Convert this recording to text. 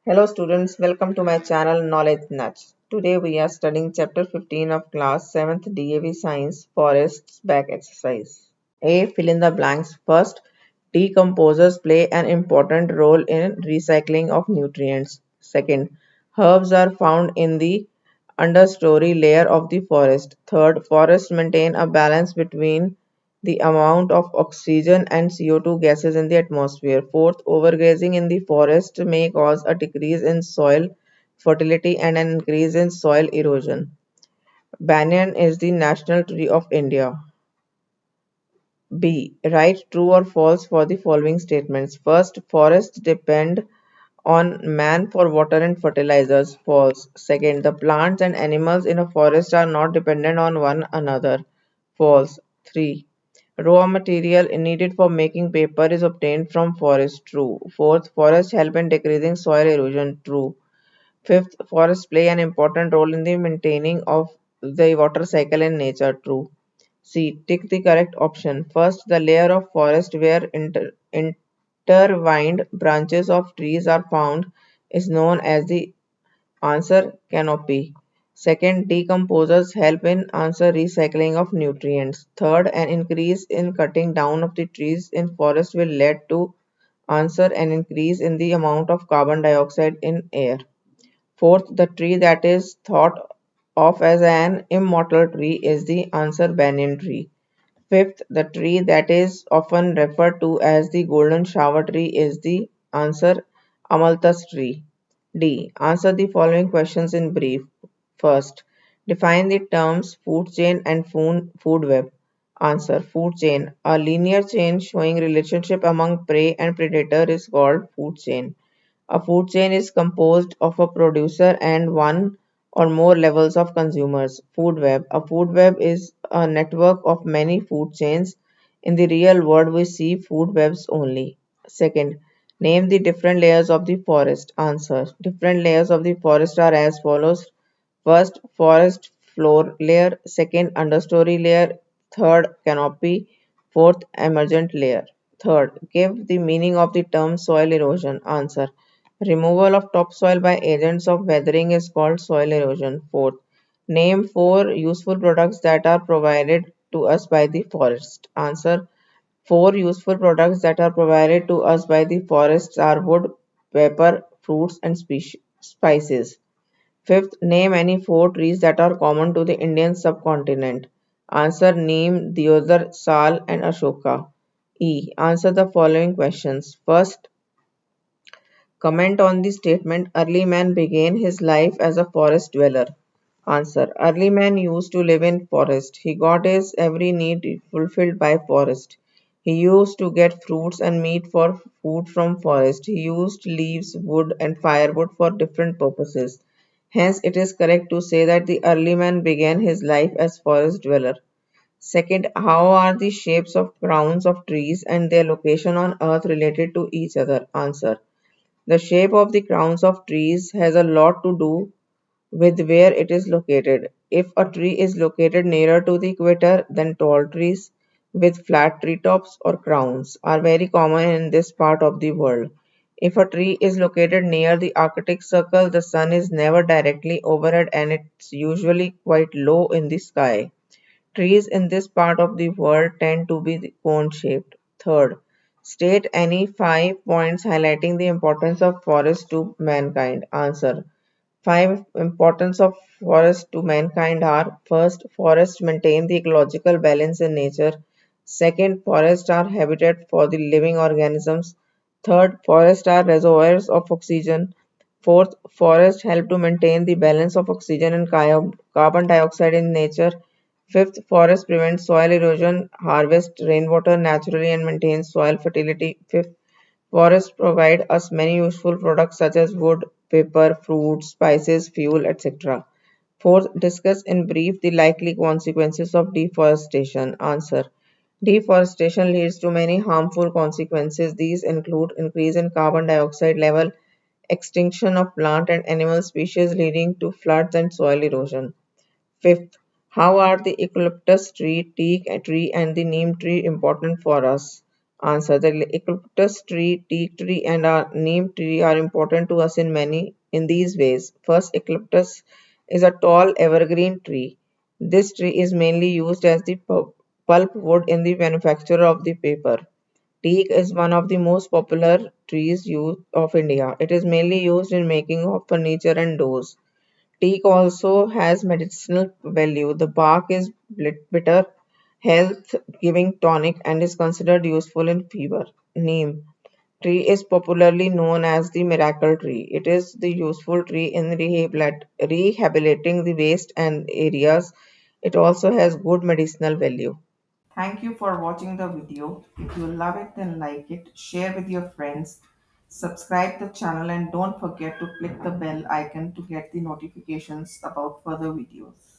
Hello students, welcome to my channel Knowledge Nuts. Today we are studying chapter 15 of class 7th DAV Science Forests Back Exercise. A. Fill in the blanks. First, decomposers play an important role in recycling of nutrients. Second, herbs are found in the understory layer of the forest. Third, forests maintain a balance between the amount of oxygen and CO2 gases in the atmosphere. Fourth, overgrazing in the forest may cause a decrease in soil fertility and an increase in soil erosion. Banyan is the national tree of India. B. Write true or false for the following statements. First, forests depend on man for water and fertilizers. False. Second, the plants and animals in a forest are not dependent on one another. False. 3. Raw material needed for making paper is obtained from forest. True. Fourth, forests help in decreasing soil erosion. True. Fifth, forests play an important role in the maintaining of the water cycle in nature. True. C. Tick the correct option. First, the layer of forest where intertwined branches of trees are found is known as the answer canopy. Second, decomposers help in answer recycling of nutrients. Third, an increase in cutting down of the trees in forest will lead to answer an increase in the amount of carbon dioxide in air. Fourth, the tree that is thought of as an immortal tree is the answer banyan tree. Fifth, the tree that is often referred to as the golden shower tree is the answer Amalthus tree. D. Answer the following questions in brief. First, define the terms food chain and food web. Answer. Food chain. A linear chain showing relationship among prey and predator is called food chain. A food chain is composed of a producer and one or more levels of consumers. Food web. A food web is a network of many food chains. In the real world, we see food webs only. Second, name the different layers of the forest. Answer. Different layers of the forest are as follows. First, forest floor layer. Second, understory layer. Third, canopy. Fourth, emergent layer. Third, give the meaning of the term soil erosion. Answer. Removal of topsoil by agents of weathering is called soil erosion. Fourth, name four useful products that are provided to us by the forest. Answer. Four useful products that are provided to us by the forests are wood, paper, fruits, and spices. Fifth, name any four trees that are common to the Indian subcontinent. Answer. Neem, deodar, sal, and ashoka. E. Answer the following questions. First, comment on the statement early man began his life as a forest dweller. Answer. Early man used to live in forest. He got his every need fulfilled by forest. He used to get fruits and meat for food from forest. He used leaves, wood, and firewood for different purposes. Hence, it is correct to say that the early man began his life as forest dweller. Second, how are the shapes of crowns of trees and their location on earth related to each other? Answer. The shape of the crowns of trees has a lot to do with where it is located. If a tree is located nearer to the equator, then tall trees with flat treetops or crowns are very common in this part of the world. If a tree is located near the Arctic Circle, the sun is never directly overhead and it's usually quite low in the sky. Trees in this part of the world tend to be cone-shaped. Third, state any 5 points highlighting the importance of forests to mankind. Answer. Five importance of forests to mankind are: first, forests maintain the ecological balance in nature. Second, forests are habitat for the living organisms. Third, forests are reservoirs of oxygen. Fourth, forests help to maintain the balance of oxygen and carbon dioxide in nature. Fifth, forests prevent soil erosion, harvest rainwater naturally, and maintain soil fertility. Fifth, forests provide us many useful products such as wood, paper, fruits, spices, fuel, etc. Fourth, discuss in brief the likely consequences of deforestation. Answer. Deforestation leads to many harmful consequences. These include increase in carbon dioxide level, extinction of plant and animal species leading to floods and soil erosion. Fifth, how are the eucalyptus tree, teak tree, and the neem tree important for us? Answer. The eucalyptus tree, teak tree, and neem tree are important to us in these ways. First, eucalyptus is a tall evergreen tree. This tree is mainly used as the pulp wood in the manufacture of the paper. Teak is one of the most popular trees of India. It is mainly used in making of furniture and doors. Teak also has medicinal value. The bark is bitter, health-giving tonic and is considered useful in fever. Neem tree is popularly known as the miracle tree. It is the useful tree in rehabilitating the waste and areas. It also has good medicinal value. Thank you for watching the video. If you love it, then like it, share with your friends, subscribe the channel, and don't forget to click the bell icon to get the notifications about further videos.